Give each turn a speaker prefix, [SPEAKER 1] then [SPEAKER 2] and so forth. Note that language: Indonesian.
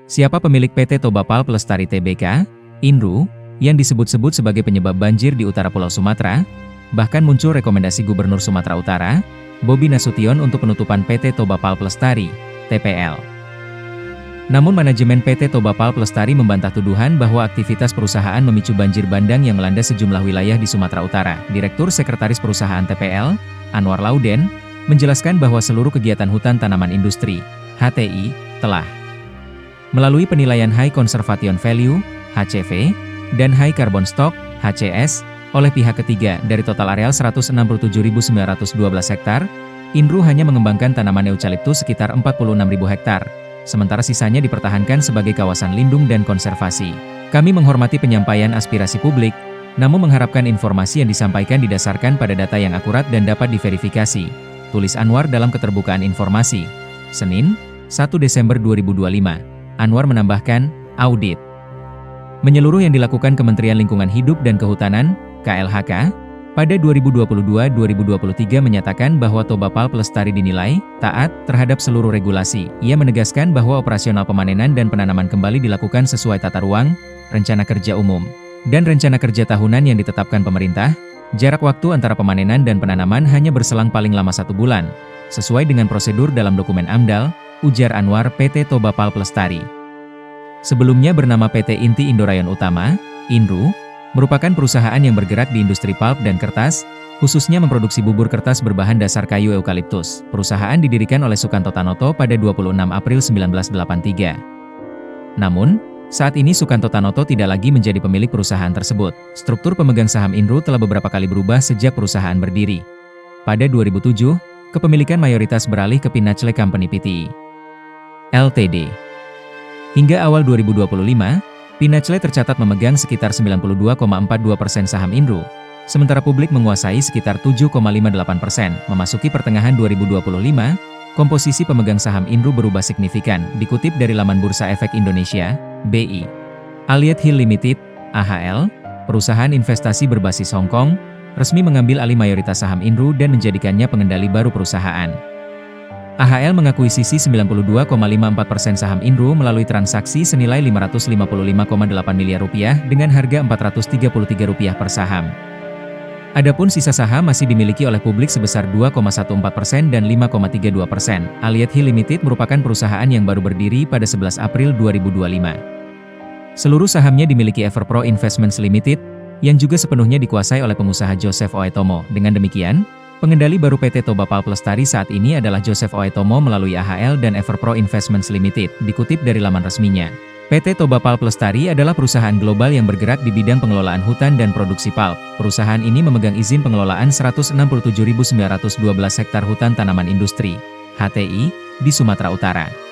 [SPEAKER 1] Siapa pemilik PT Toba Pulp Lestari Tbk, Inru, yang disebut-sebut sebagai penyebab banjir di utara Pulau Sumatera? Bahkan muncul rekomendasi Gubernur Sumatera Utara, Bobi Nasution untuk penutupan PT Toba Pulp Lestari, TPL. Namun manajemen PT Toba Pulp Lestari membantah tuduhan bahwa aktivitas perusahaan memicu banjir bandang yang melanda sejumlah wilayah di Sumatera Utara. Direktur Sekretaris Perusahaan TPL, Anwar Lauden, menjelaskan bahwa seluruh kegiatan hutan tanaman industri, HTI, telah melalui penilaian High Conservation Value, HCV, dan High Carbon Stock, HCS, oleh pihak ketiga. Dari total areal 167.912 hektar, Inru hanya mengembangkan tanaman eukaliptus sekitar 46.000 hektar, sementara sisanya dipertahankan sebagai kawasan lindung dan konservasi. Kami menghormati penyampaian aspirasi publik, namun mengharapkan informasi yang disampaikan didasarkan pada data yang akurat dan dapat diverifikasi, tulis Anwar dalam keterbukaan informasi. Senin, 1 Desember 2025. Anwar menambahkan, audit menyeluruh yang dilakukan Kementerian Lingkungan Hidup dan Kehutanan, KLHK, pada 2022-2023 menyatakan bahwa Toba Pulp Lestari dinilai taat terhadap seluruh regulasi. Ia menegaskan bahwa operasional pemanenan dan penanaman kembali dilakukan sesuai tata ruang, rencana kerja umum, dan rencana kerja tahunan yang ditetapkan pemerintah. Jarak waktu antara pemanenan dan penanaman hanya berselang paling lama 1 bulan, sesuai dengan prosedur dalam dokumen AMDAL, ujar Anwar. PT Toba Pulp Lestari, sebelumnya bernama PT Inti Indorayon Utama, Inru, merupakan perusahaan yang bergerak di industri pulp dan kertas, khususnya memproduksi bubur kertas berbahan dasar kayu eukaliptus. Perusahaan didirikan oleh Sukanto Tanoto pada 26 April 1983. Namun, saat ini Sukanto Tanoto tidak lagi menjadi pemilik perusahaan tersebut. Struktur pemegang saham Inru telah beberapa kali berubah sejak perusahaan berdiri. Pada 2007, kepemilikan mayoritas beralih ke Pinnacle Company Pte. Ltd. Hingga awal 2025, Pinnacle tercatat memegang sekitar 92,42% saham Inru, sementara publik menguasai sekitar 7,58%. Memasuki pertengahan 2025, komposisi pemegang saham Inru berubah signifikan, dikutip dari laman Bursa Efek Indonesia, BI. Allied Hill Limited, AHL, perusahaan investasi berbasis Hong Kong, resmi mengambil alih mayoritas saham Inru dan menjadikannya pengendali baru perusahaan. AHL mengakuisisi 92,54% saham Inru melalui transaksi senilai Rp555,8 miliar dengan harga Rp433 per saham. Adapun sisa saham masih dimiliki oleh publik sebesar 2,14% dan 5,32%. Allied Hill Limited merupakan perusahaan yang baru berdiri pada 11 April 2025. Seluruh sahamnya dimiliki Everpro Investments Limited, yang juga sepenuhnya dikuasai oleh pengusaha Joseph Oetomo. Dengan demikian, pengendali baru PT Toba Pulp Lestari saat ini adalah Joseph Oetomo melalui AHL dan Everpro Investments Limited, dikutip dari laman resminya. PT Toba Pulp Lestari adalah perusahaan global yang bergerak di bidang pengelolaan hutan dan produksi pulp. Perusahaan ini memegang izin pengelolaan 167.912 hektar hutan tanaman industri, HTI, di Sumatera Utara.